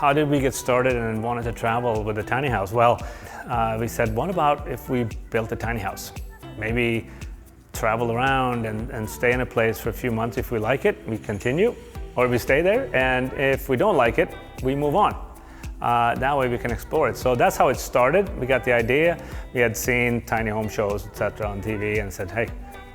how did we get started and wanted to travel with a tiny house? Well, we said, what about if we built a tiny house? Maybe travel around and stay in a place for a few months. If we like it, we continue, or we stay there. And if we don't like it, we move on. That way we can explore it. So that's how it started. We got the idea. We had seen tiny home shows, etc. on TV and said, hey,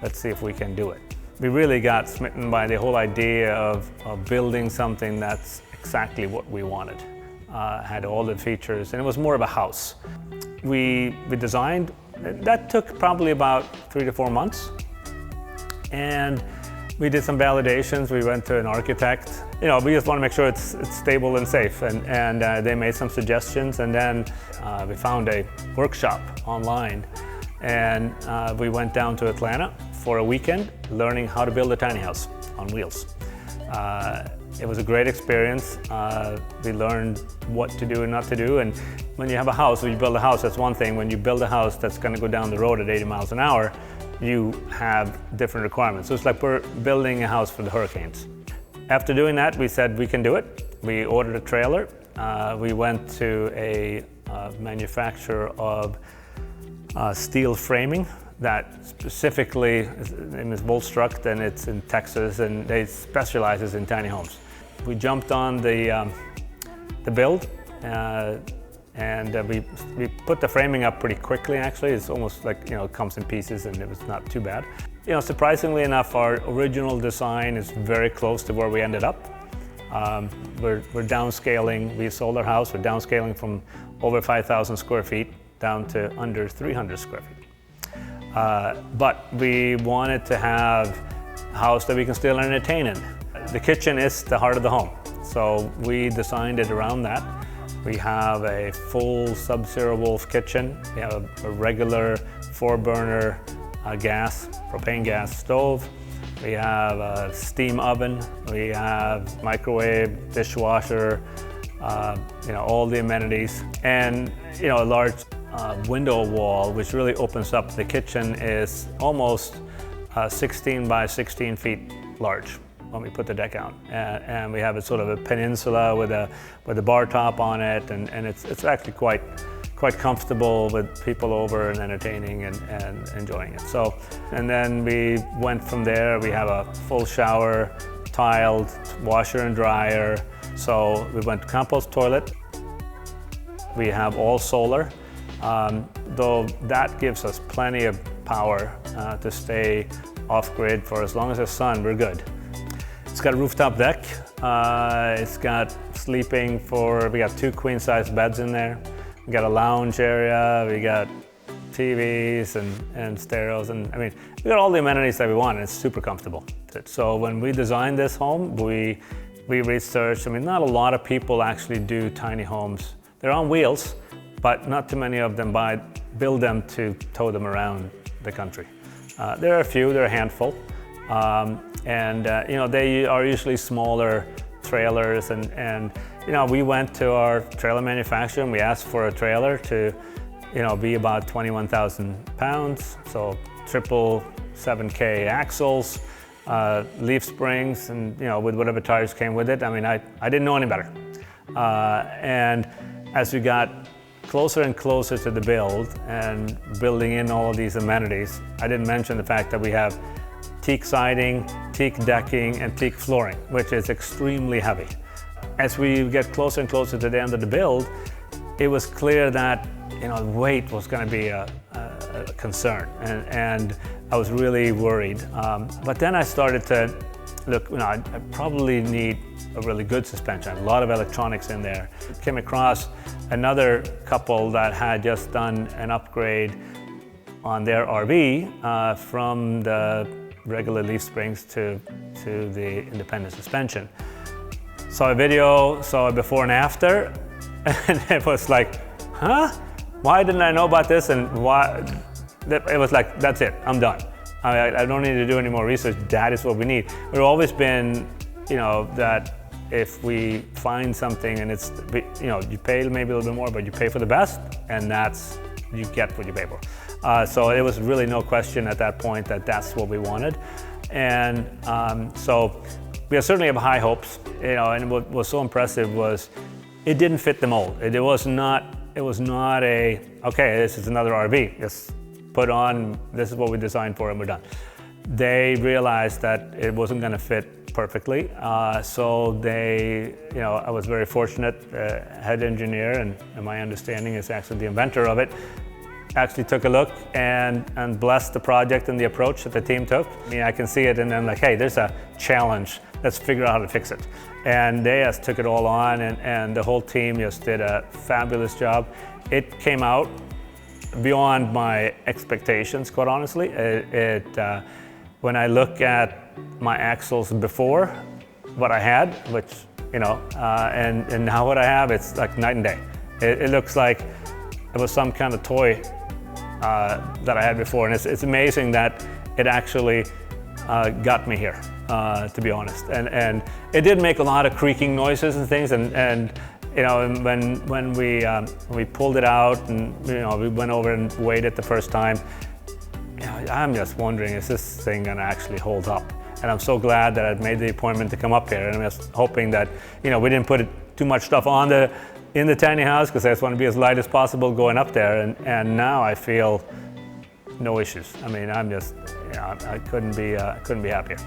let's see if we can do it. We really got smitten by the whole idea of building something that's exactly what we wanted. Had all the features, and it was more of a house. We designed. That took probably about 3 to 4 months. And we did some validations. We went to an architect. We just want to make sure it's stable and safe. And they made some suggestions. And then we found a workshop online. And we went down to Atlanta for a weekend learning how to build a tiny house on wheels. It was a great experience. We learned what to do and not to do. And when you have a house, when you build a house, that's one thing. When you build a house that's going to go down the road at 80 miles an hour, you have different requirements. So it's like we're building a house for the hurricanes. After doing that, we said we can do it. We ordered a trailer. We went to a manufacturer of steel framing that specifically, his name is Volstruct, and it's in Texas, and they specializes in tiny homes. We jumped on the build, and we put the framing up pretty quickly. Actually, it's almost like it comes in pieces, and it was not too bad. Surprisingly enough, our original design is very close to where we ended up. We're downscaling. We sold our house. We're downscaling from over 5,000 square feet down to under 300 square feet. But we wanted to have a house that we can still entertain in. The kitchen is the heart of the home, so we designed it around that. We have a full Sub-Zero Wolf kitchen. We have a regular 4-burner propane gas stove. We have a steam oven. We have microwave, dishwasher, all the amenities, and a large window wall, which really opens up. The kitchen is almost 16 by 16 feet large when we put the deck out, and we have a sort of a peninsula with a bar top on it, and it's actually quite comfortable with people over and entertaining and enjoying it. So, and then we went from there. We have a full shower, tiled washer and dryer. So we went to compost toilet. We have all solar. Though that gives us plenty of power to stay off-grid for as long as there's sun, we're good. It's got a rooftop deck. It's got sleeping we got 2 queen-size beds in there. We got a lounge area. We got TVs and stereos, and we got all the amenities that we want, and it's super comfortable. So when we designed this home, we researched. Not a lot of people actually do tiny homes. They're on wheels, but not too many of them build them to tow them around the country. There are a few, there are a handful, and they are usually smaller trailers. And we went to our trailer manufacturer and we asked for a trailer to, be about 21,000 pounds, so 777K axles, leaf springs, and with whatever tires came with it. I didn't know any better, and as we got closer and closer to the build and building in all of these amenities, I didn't mention the fact that we have teak siding, teak decking, and teak flooring, which is extremely heavy. As we get closer and closer to the end of the build, it was clear that weight was going to be a concern, and I was really worried. But then I started to look, I probably need a really good suspension, a lot of electronics in there. Came across another couple that had just done an upgrade on their RV from the regular leaf springs to the independent suspension. Saw a video, saw a before and after, and it was like, huh? Why didn't I know about this? And why? It was like, that's it, I'm done. I don't need to do any more research. That is what we need. We've always been, that if we find something and it's, you pay maybe a little bit more, but you pay for the best, and you get what you pay for. So it was really no question at that point that that's what we wanted. And so we certainly have high hopes, and what was so impressive was it didn't fit the mold. It was not a, okay, this is another RV, just put on, this is what we designed for and we're done. They realized that it wasn't going to fit perfectly, so they, I was very fortunate, head engineer, and my understanding is actually the inventor of it, actually took a look and blessed the project and the approach that the team took. I mean, I can see it and then like, hey, there's a challenge, let's figure out how to fix it. And they just took it all on, and the whole team just did a fabulous job. It came out beyond my expectations, quite honestly. When I look at my axles before what I had, which, and now what I have, it's like night and day. It looks like it was some kind of toy that I had before, and it's amazing that it actually got me here, to be honest. And it did make a lot of creaking noises and things, and when we pulled it out and we went over and weighed it the first time, I'm just wondering, is this thing gonna actually hold up? And I'm so glad that I'd made the appointment to come up here, and I'm just hoping that we didn't put too much stuff in the tiny house, because I just want to be as light as possible going up there, and now I feel no issues. I mean, I'm just, I couldn't be happier.